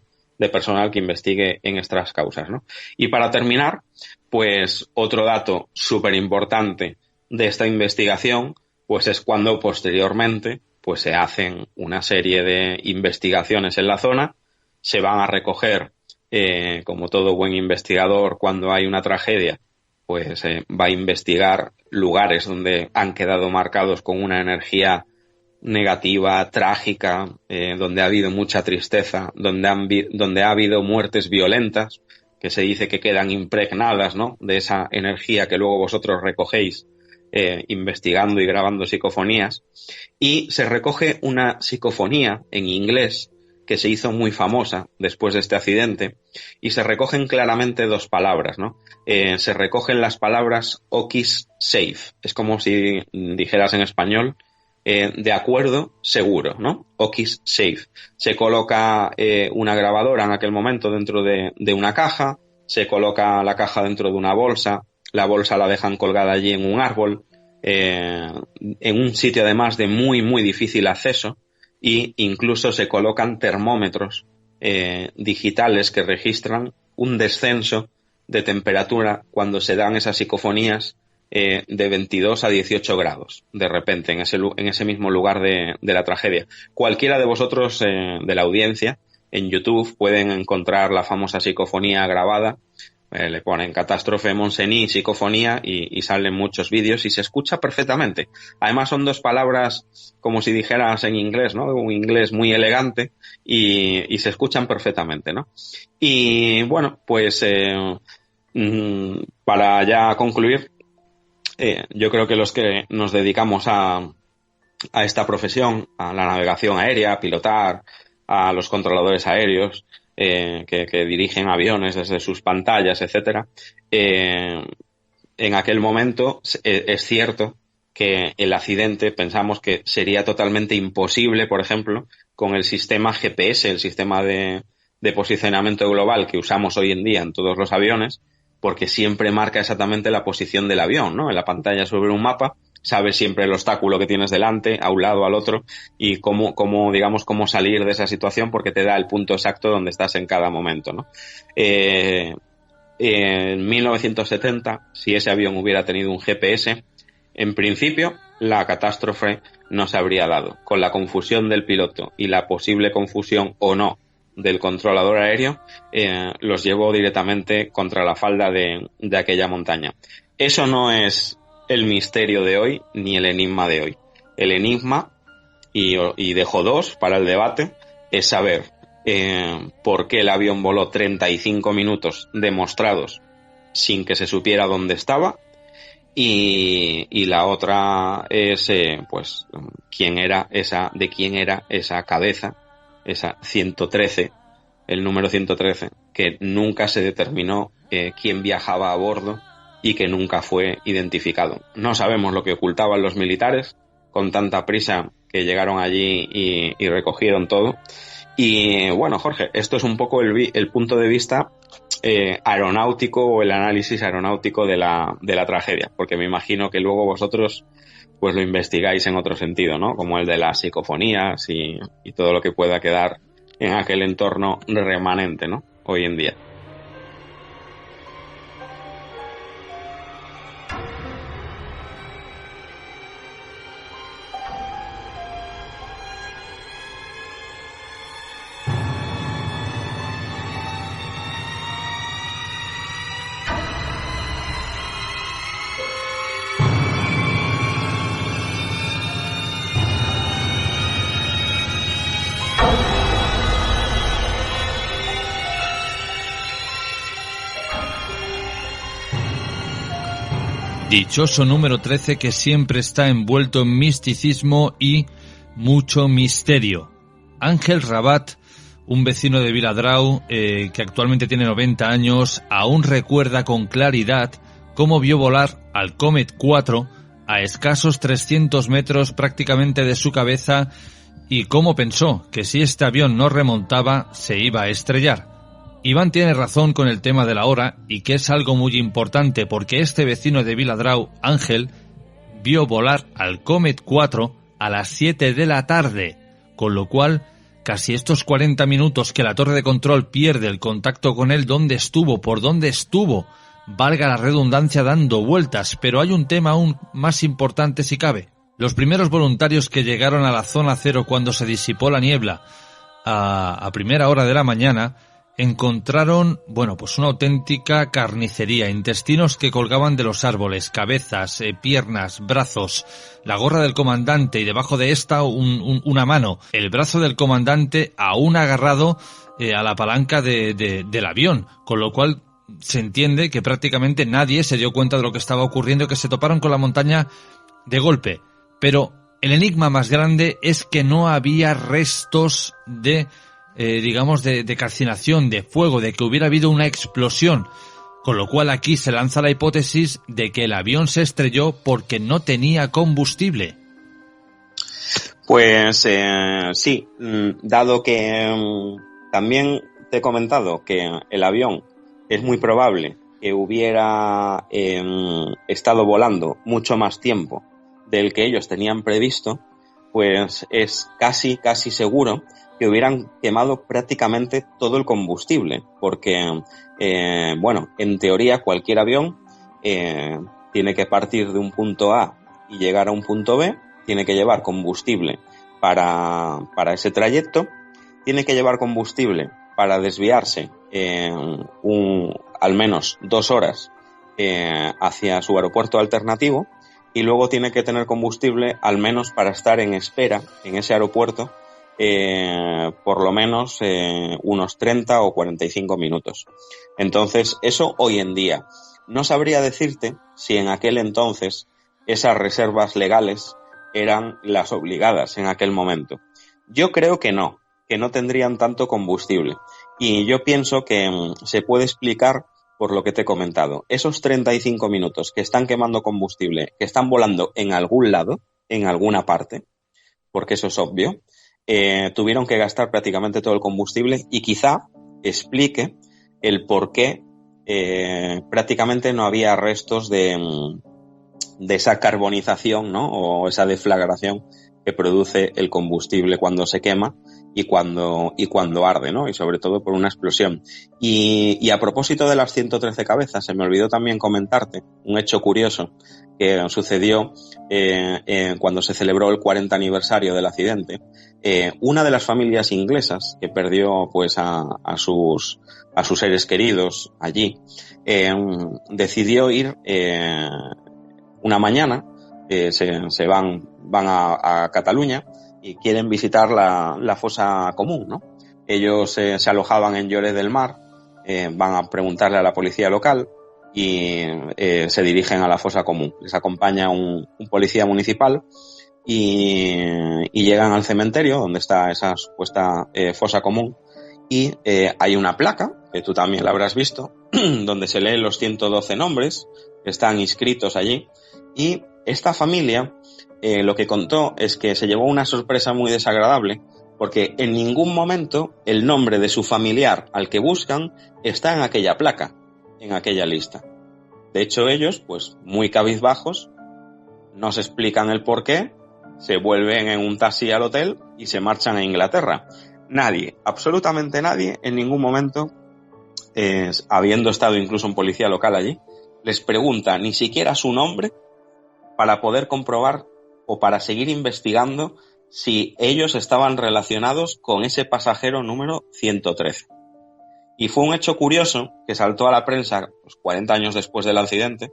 [SPEAKER 5] personal que investigue en estas causas, ¿no? Y para terminar, pues otro dato súper importante de esta investigación, pues es cuando posteriormente pues se hacen una serie de investigaciones en la zona, se van a recoger, como todo buen investigador, cuando hay una tragedia, pues va a investigar lugares donde han quedado marcados con una energía negativa, trágica, donde ha habido mucha tristeza, donde ha habido muertes violentas, que se dice que quedan impregnadas, ¿no?, de esa energía que luego vosotros recogéis investigando y grabando psicofonías. Y se recoge una psicofonía en inglés que se hizo muy famosa después de este accidente, y se recogen claramente dos palabras, ¿no? Se recogen las palabras "okis safe", es como si dijeras en español de acuerdo, seguro, ¿no? "Okis safe". Se coloca una grabadora en aquel momento dentro de una caja, se coloca la caja dentro de una bolsa, la bolsa la dejan colgada allí en un árbol, en un sitio además de muy, muy difícil acceso, y incluso se colocan termómetros digitales que registran un descenso de temperatura cuando se dan esas psicofonías de 22 a 18 grados, de repente, en ese mismo lugar de la tragedia. Cualquiera de vosotros de la audiencia, en YouTube pueden encontrar la famosa psicofonía grabada, le ponen "Catástrofe Montseny psicofonía" y salen muchos vídeos y se escucha perfectamente. Además son dos palabras como si dijeras en inglés, ¿no? Un inglés muy elegante, y se escuchan perfectamente, ¿no? Y bueno, pues para ya concluir, yo creo que los que nos dedicamos a esta profesión, a la navegación aérea, a pilotar, a los controladores aéreos, que dirigen aviones desde sus pantallas, etcétera, en aquel momento es cierto que el accidente pensamos que sería totalmente imposible, por ejemplo, con el sistema GPS, el sistema de posicionamiento global que usamos hoy en día en todos los aviones, porque siempre marca exactamente la posición del avión, ¿no? En la pantalla sobre un mapa sabes siempre el obstáculo que tienes delante, a un lado, al otro, y cómo salir de esa situación, porque te da el punto exacto donde estás en cada momento, ¿no? En 1970, si ese avión hubiera tenido un GPS, en principio la catástrofe no se habría dado. Con la confusión del piloto y la posible confusión o no del controlador aéreo, los llevó directamente contra la falda de aquella montaña. Eso no es el misterio de hoy ni el enigma de hoy. El enigma, y dejo dos para el debate, es saber por qué el avión voló 35 minutos demostrados sin que se supiera dónde estaba, y la otra es pues de quién era esa cabeza, esa 113, el número 113, que nunca se determinó quién viajaba a bordo y que nunca fue identificado. No sabemos lo que ocultaban los militares con tanta prisa que llegaron allí y recogieron todo. Y bueno, Jorge, esto es un poco el punto de vista aeronáutico, o el análisis aeronáutico de la tragedia, porque me imagino que luego vosotros pues lo investigáis en otro sentido, ¿no? Como el de las psicofonías y todo lo que pueda quedar en aquel entorno remanente, ¿no? Hoy en día.
[SPEAKER 2] Dichoso número 13 que siempre está envuelto en misticismo y mucho misterio. Ángel Rabat, un vecino de Viladrau que actualmente tiene 90 años, aún recuerda con claridad cómo vio volar al Comet 4 a escasos 300 metros prácticamente de su cabeza y cómo pensó que si este avión no remontaba se iba a estrellar. Iván tiene razón con el tema de la hora y que es algo muy importante porque este vecino de Viladrau, Ángel, vio volar al Comet 4 a las 7 de la tarde, con lo cual casi estos 40 minutos que la torre de control pierde el contacto con él, ¿dónde estuvo? ¿Por dónde estuvo? Valga la redundancia, dando vueltas, pero hay un tema aún más importante si cabe. Los primeros voluntarios que llegaron a la zona cero cuando se disipó la niebla a primera hora de la mañana encontraron, pues una auténtica carnicería, intestinos que colgaban de los árboles, cabezas, piernas, brazos, la gorra del comandante y debajo de esta una mano, el brazo del comandante aún agarrado a la palanca del avión, con lo cual se entiende que prácticamente nadie se dio cuenta de lo que estaba ocurriendo, que se toparon con la montaña de golpe. Pero el enigma más grande es que no había restos de calcinación, de fuego, de que hubiera habido una explosión, con lo cual aquí se lanza la hipótesis de que el avión se estrelló porque no tenía combustible.
[SPEAKER 5] Pues sí, dado que también te he comentado que el avión es muy probable que hubiera estado volando mucho más tiempo del que ellos tenían previsto, pues es casi seguro que hubieran quemado prácticamente todo el combustible, porque, en teoría cualquier avión tiene que partir de un punto A y llegar a un punto B, tiene que llevar combustible para ese trayecto, tiene que llevar combustible para desviarse al menos 2 horas hacia su aeropuerto alternativo, y luego tiene que tener combustible al menos para estar en espera en ese aeropuerto por lo menos unos 30 o 45 minutos. Entonces, eso hoy en día. No sabría decirte si en aquel entonces esas reservas legales eran las obligadas en aquel momento. Yo creo que no tendrían tanto combustible. Y yo pienso que se puede explicar por lo que te he comentado. Esos 35 minutos que están quemando combustible, que están volando en algún lado, en alguna parte, porque eso es obvio, tuvieron que gastar prácticamente todo el combustible y quizá explique el por qué prácticamente no había restos de esa carbonización, ¿no? O esa deflagración que produce el combustible cuando se quema y cuando arde, ¿no? Y sobre todo por una explosión. Y a propósito de las 113 cabezas, se me olvidó también comentarte un hecho curioso que sucedió cuando se celebró el 40 aniversario del accidente. Una de las familias inglesas que perdió pues a sus seres queridos allí decidió ir una mañana, se van a Cataluña y quieren visitar la fosa común, ¿no? Ellos se alojaban en Lloret del Mar, van a preguntarle a la policía local y se dirigen a la fosa común. Les acompaña un policía municipal y llegan al cementerio donde está esa supuesta fosa común y hay una placa, que tú también la habrás visto, donde se leen los 112 nombres que están inscritos allí, y esta familia lo que contó es que se llevó una sorpresa muy desagradable porque en ningún momento el nombre de su familiar al que buscan está en aquella placa, en aquella lista. De hecho, ellos, pues muy cabizbajos, no se explican el por qué, se vuelven en un taxi al hotel y se marchan a Inglaterra. Nadie, absolutamente nadie, en ningún momento, habiendo estado incluso un policía local allí, les pregunta ni siquiera su nombre para poder comprobar o para seguir investigando si ellos estaban relacionados con ese pasajero número 113. Y fue un hecho curioso que saltó a la prensa pues, 40 años después del accidente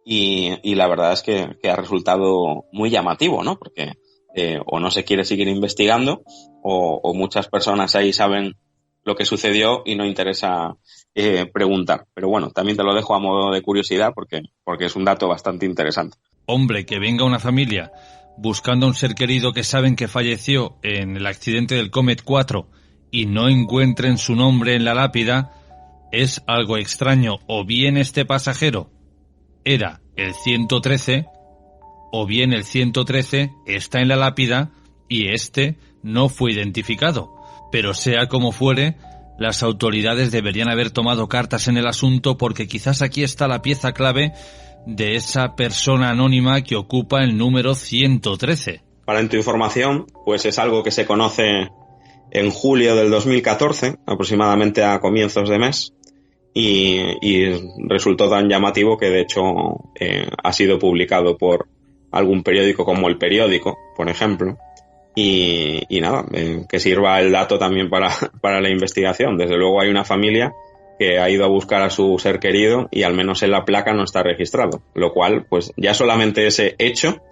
[SPEAKER 5] y la verdad es que ha resultado muy llamativo, ¿no? Porque o no se quiere seguir investigando o muchas personas ahí saben lo que sucedió y no interesa preguntar. Pero bueno, también te lo dejo a modo de curiosidad porque es un dato bastante interesante.
[SPEAKER 2] Hombre, que venga una familia buscando a un ser querido que saben que falleció en el accidente del Comet 4 y no encuentren su nombre en la lápida, es algo extraño. O bien este pasajero era el 113, o bien el 113 está en la lápida y este no fue identificado. Pero sea como fuere, las autoridades deberían haber tomado cartas en el asunto, porque quizás aquí está la pieza clave de esa persona anónima que ocupa el número 113.
[SPEAKER 5] Para tu información, pues es algo que se conoce en julio del 2014, aproximadamente a comienzos de mes, y resultó tan llamativo que de hecho ha sido publicado por algún periódico como El Periódico, por ejemplo, y nada, que sirva el dato también para la investigación. Desde luego hay una familia que ha ido a buscar a su ser querido y al menos en la placa no está registrado, lo cual pues ya solamente ese hecho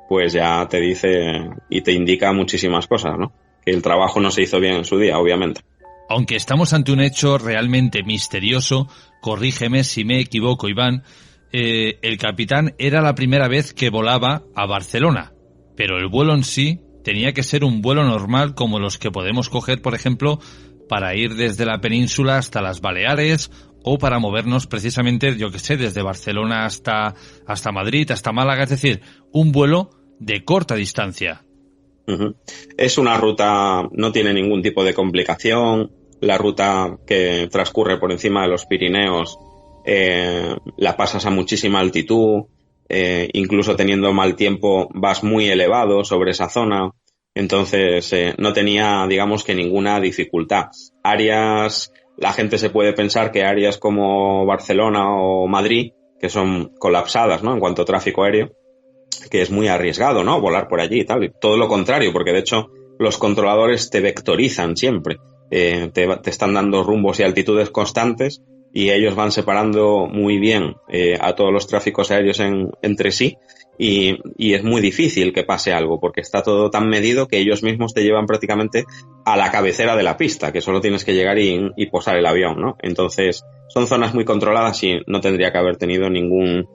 [SPEAKER 5] pues ya te dice y te indica muchísimas cosas, ¿no? Que el trabajo no se hizo bien en su día, obviamente.
[SPEAKER 2] Aunque estamos ante un hecho realmente misterioso, corrígeme si me equivoco, Iván, el capitán era la primera vez que volaba a Barcelona, pero el vuelo en sí tenía que ser un vuelo normal como los que podemos coger, por ejemplo, para ir desde la península hasta las Baleares o para movernos precisamente, yo que sé, desde Barcelona hasta Madrid, hasta Málaga, es decir, un vuelo de corta distancia.
[SPEAKER 5] Uh-huh. Es una ruta, no tiene ningún tipo de complicación. La ruta que transcurre por encima de los Pirineos la pasas a muchísima altitud, incluso teniendo mal tiempo vas muy elevado sobre esa zona. Entonces no tenía, digamos, que ninguna dificultad. Áreas, la gente se puede pensar que áreas como Barcelona o Madrid, que son colapsadas, ¿no?, en cuanto a tráfico aéreo, que es muy arriesgado, ¿no?, volar por allí y tal. Todo lo contrario, porque de hecho los controladores te vectorizan siempre. Te están dando rumbos y altitudes constantes y ellos van separando muy bien a todos los tráficos aéreos entre sí. Y es muy difícil que pase algo porque está todo tan medido que ellos mismos te llevan prácticamente a la cabecera de la pista, que solo tienes que llegar y posar el avión, ¿no? Entonces son zonas muy controladas y no tendría que haber tenido ningún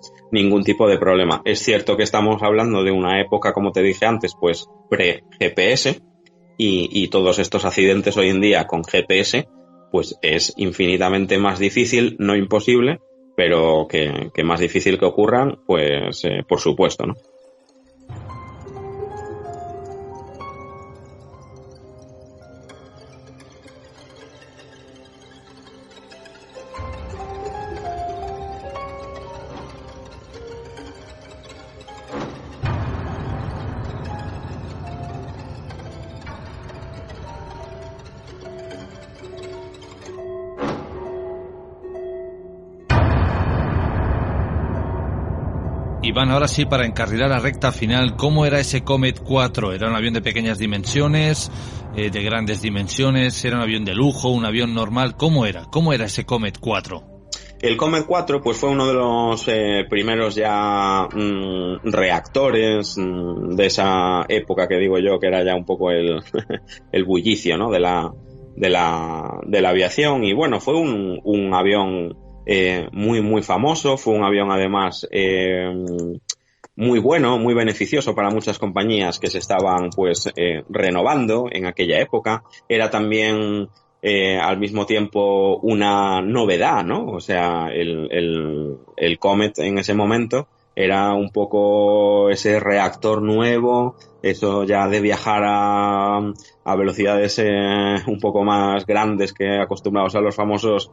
[SPEAKER 5] tipo de problema. Es cierto que estamos hablando de una época, como te dije antes, pues pre-GPS, y todos estos accidentes hoy en día con GPS pues es infinitamente más difícil, no imposible, pero que más difícil que ocurran, pues por supuesto, ¿no?
[SPEAKER 2] Iván, ahora sí, para encarrilar la recta final, ¿cómo era ese Comet 4? ¿Era un avión de pequeñas dimensiones, de grandes dimensiones? ¿Era un avión de lujo, un avión normal? ¿Cómo era? ¿Cómo era ese Comet 4?
[SPEAKER 5] El Comet 4 pues fue uno de los primeros ya reactores de esa época que digo yo, que era ya un poco el bullicio, ¿no?, de la aviación. Y bueno, fue un avión muy muy famoso, fue un avión además muy bueno, muy beneficioso para muchas compañías que se estaban pues renovando en aquella época. Era también al mismo tiempo una novedad, ¿no? O sea, el Comet en ese momento era un poco ese reactor nuevo, eso ya de viajar a velocidades un poco más grandes que acostumbrados a los famosos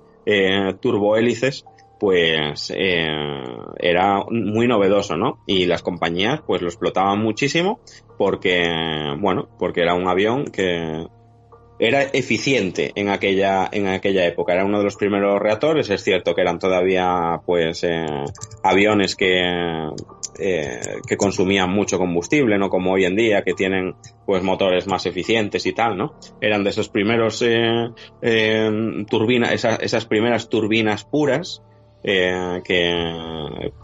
[SPEAKER 5] turbohélices, pues era muy novedoso, ¿no? Y las compañías pues lo explotaban muchísimo porque era un avión que era eficiente en aquella época. Era uno de los primeros reactores. Es cierto que eran todavía pues aviones que consumían mucho combustible, no como hoy en día, que tienen pues motores más eficientes y tal, ¿no? Eran de esos primeros turbinas, esas primeras turbinas puras que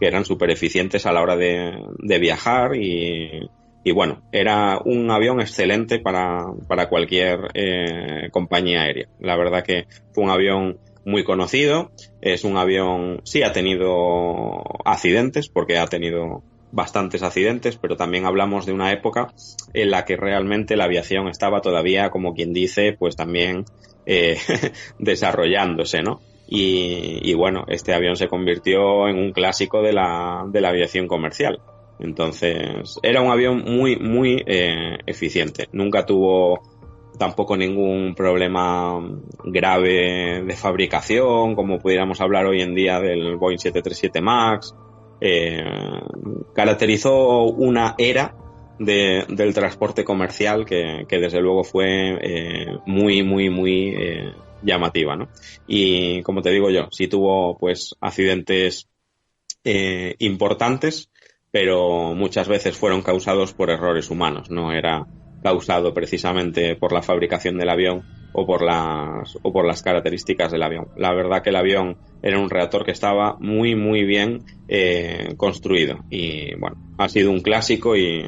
[SPEAKER 5] eran súper eficientes a la hora de viajar y bueno, era un avión excelente para cualquier compañía aérea. La verdad que fue un avión muy conocido. Es un avión, sí ha tenido accidentes, porque ha tenido bastantes accidentes, pero también hablamos de una época en la que realmente la aviación estaba todavía, como quien dice, pues también desarrollándose, ¿no? Y bueno, este avión se convirtió en un clásico de la aviación comercial. Entonces, era un avión muy eficiente. Nunca tuvo tampoco ningún problema grave de fabricación, como pudiéramos hablar hoy en día del Boeing 737 MAX. Caracterizó una era del transporte comercial que desde luego fue muy llamativa, ¿no? Y como te digo yo, sí tuvo pues accidentes importantes, pero muchas veces fueron causados por errores humanos, no era causado precisamente por la fabricación del avión o por las características del avión. La verdad que el avión era un reactor que estaba muy bien construido, y bueno, ha sido un clásico y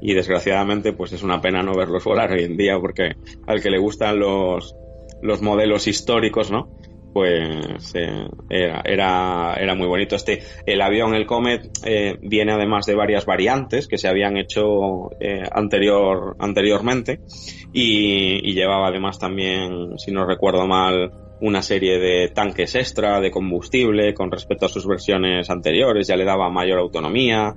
[SPEAKER 5] desgraciadamente pues es una pena no verlos volar hoy en día, porque al que le gustan los modelos históricos, ¿no? Pues era muy bonito. El avión, el Comet, viene además de varias variantes que se habían hecho anteriormente, y llevaba además también, si no recuerdo mal, una serie de tanques extra de combustible con respecto a sus versiones anteriores. Ya le daba mayor autonomía,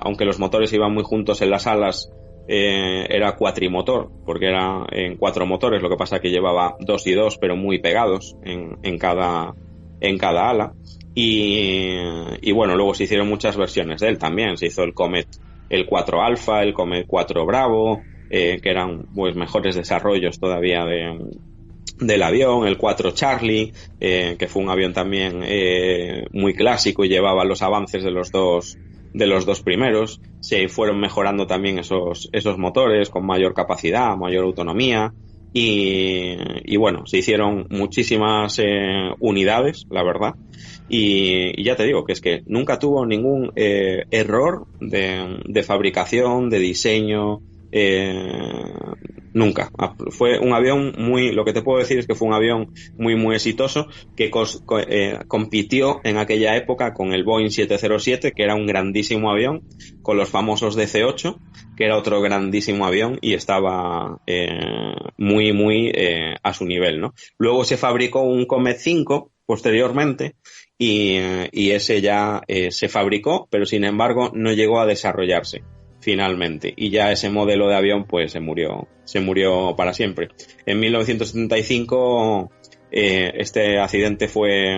[SPEAKER 5] aunque los motores iban muy juntos en las alas. Era cuatrimotor, porque era en 4 motores, lo que pasa que llevaba 2 y 2, pero muy pegados en cada ala. Y bueno, luego se hicieron muchas versiones de él también. Se hizo el Comet, el 4 Alpha, el Comet 4 Bravo, que eran pues mejores desarrollos todavía del avión, el 4 Charlie, que fue un avión también muy clásico y llevaba los avances de los dos primeros. Se fueron mejorando también esos motores con mayor capacidad, mayor autonomía, y bueno, se hicieron muchísimas unidades, la verdad, y ya te digo que es que nunca tuvo ningún error de fabricación, de diseño, nunca. Fue un avión lo que te puedo decir es que fue un avión muy exitoso, que compitió en aquella época con el Boeing 707, que era un grandísimo avión, con los famosos DC-8, que era otro grandísimo avión, y estaba muy a su nivel, ¿no? Luego se fabricó un Comet 5 posteriormente, y ese ya se fabricó, pero sin embargo no llegó a desarrollarse finalmente, y ya ese modelo de avión pues se murió para siempre. En 1975 este accidente fue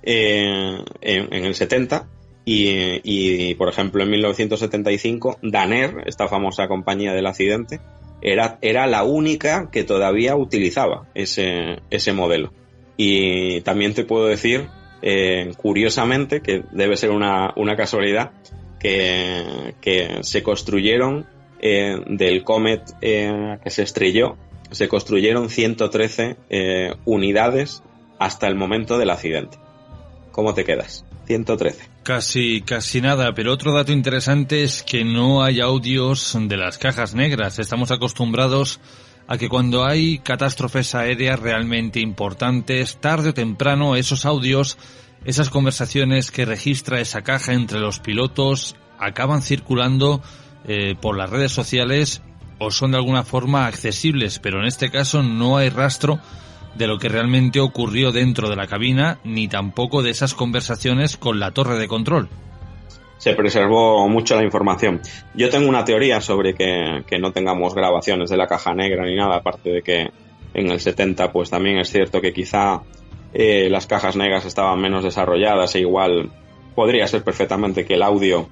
[SPEAKER 5] en el 70, y por ejemplo en 1975 Daner, esta famosa compañía del accidente, era la única que todavía utilizaba ese modelo. Y también te puedo decir, curiosamente, que debe ser una casualidad, que se construyeron del Comet que se estrelló, se construyeron 113 unidades hasta el momento del accidente. ¿Cómo te quedas? 113.
[SPEAKER 2] Casi nada, pero otro dato interesante es que no hay audios de las cajas negras. Estamos acostumbrados a que cuando hay catástrofes aéreas realmente importantes, tarde o temprano esos audios, esas conversaciones que registra esa caja entre los pilotos, acaban circulando por las redes sociales o son de alguna forma accesibles, pero en este caso no hay rastro de lo que realmente ocurrió dentro de la cabina, ni tampoco de esas conversaciones con la torre de control.
[SPEAKER 5] Se preservó mucho la información. Yo tengo una teoría sobre que no tengamos grabaciones de la caja negra ni nada, aparte de que en el 70 pues también es cierto que quizá las cajas negras estaban menos desarrolladas, e igual podría ser perfectamente que el audio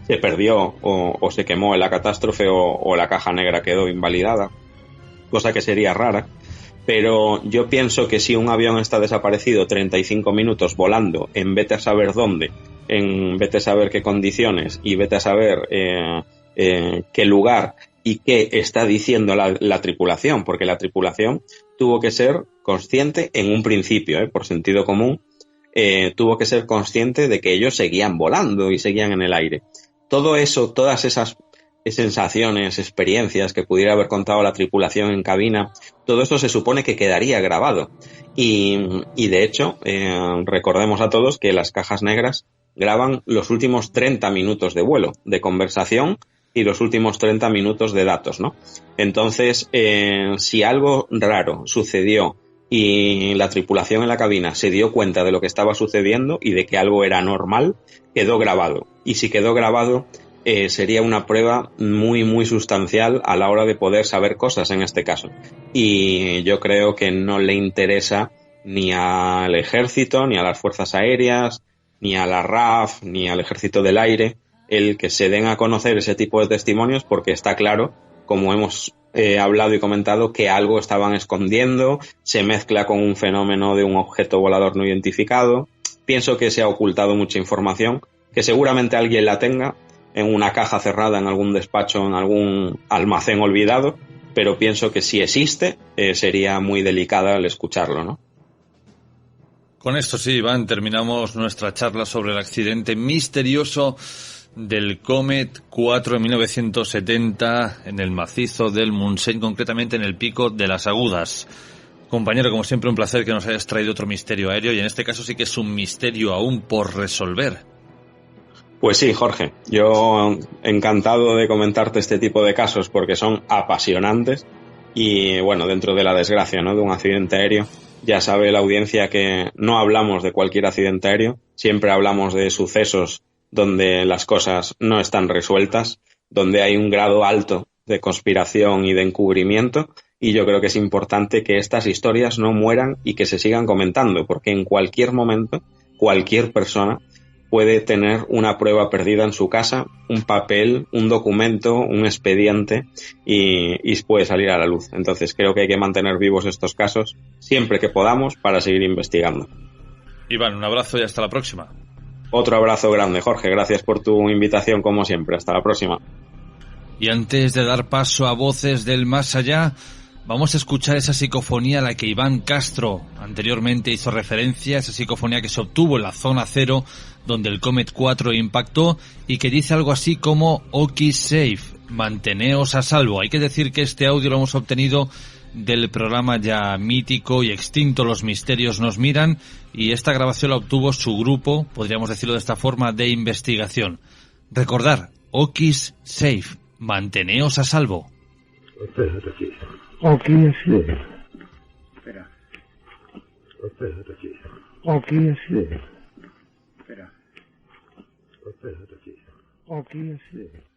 [SPEAKER 5] se perdió o se quemó en la catástrofe, o la caja negra quedó invalidada, cosa que sería rara. Pero yo pienso que si un avión está desaparecido 35 minutos volando en vete a saber dónde, en vete a saber qué condiciones, y vete a saber qué lugar y qué está diciendo la tripulación, porque la tripulación tuvo que ser consciente en un principio, por sentido común, tuvo que ser consciente de que ellos seguían volando y seguían en el aire. todo eso, todas esas sensaciones, experiencias que pudiera haber contado la tripulación en cabina, todo eso se supone que quedaría grabado. Y de hecho, recordemos a todos que las cajas negras graban los últimos 30 minutos de vuelo, de conversación, y los últimos 30 minutos de datos, ¿no? Entonces, si algo raro sucedió y la tripulación en la cabina se dio cuenta de lo que estaba sucediendo y de que algo era normal, quedó grabado. Y si quedó grabado, sería una prueba muy, muy sustancial a la hora de poder saber cosas en este caso. Y yo creo que no le interesa ni al ejército, ni a las fuerzas aéreas, ni a la RAF, ni al ejército del aire, el que se den a conocer ese tipo de testimonios, porque está claro, como hemos hablado y comentado, que algo estaban escondiendo, se mezcla con un fenómeno de un objeto volador no identificado. Pienso que se ha ocultado mucha información, que seguramente alguien la tenga en una caja cerrada, en algún despacho, en algún almacén olvidado, pero pienso que si existe, sería muy delicada el escucharlo, ¿no?
[SPEAKER 2] Con esto sí, Iván, terminamos nuestra charla sobre el accidente misterioso del Comet 4 en 1970 en el macizo del Montseny, concretamente en el Pico de las Agudas. Compañero, como siempre, un placer que nos hayas traído otro misterio aéreo, y en este caso sí que es un misterio aún por resolver.
[SPEAKER 5] Pues sí, Jorge, yo encantado de comentarte este tipo de casos porque son apasionantes y, bueno, dentro de la desgracia, ¿no?, de un accidente aéreo, ya sabe la audiencia que no hablamos de cualquier accidente aéreo, siempre hablamos de sucesos donde las cosas no están resueltas, donde hay un grado alto de conspiración y de encubrimiento, y yo creo que es importante que estas historias no mueran y que se sigan comentando, porque en cualquier momento, cualquier persona puede tener una prueba perdida en su casa, un papel, un documento, un expediente, y puede salir a la luz. Entonces creo que hay que mantener vivos estos casos siempre que podamos para seguir investigando.
[SPEAKER 2] Iván, un abrazo y hasta la próxima.
[SPEAKER 5] Otro abrazo grande, Jorge. Gracias por tu invitación, como siempre. Hasta la próxima.
[SPEAKER 2] Y antes de dar paso a voces del más allá, vamos a escuchar esa psicofonía a la que Iván Castro anteriormente hizo referencia, esa psicofonía que se obtuvo en la zona cero, donde el Comet 4 impactó, y que dice algo así como "Keep safe", manteneos a salvo. Hay que decir que este audio lo hemos obtenido del programa ya mítico y extinto Los Misterios Nos Miran, y esta grabación la obtuvo su grupo, podríamos decirlo de esta forma, de investigación. Recordar, Keep safe, manteneos a salvo.
[SPEAKER 6] Espérate aquí. Keep safe. Espera. Espérate aquí. Keep safe. Espera. Espérate aquí. Keep safe.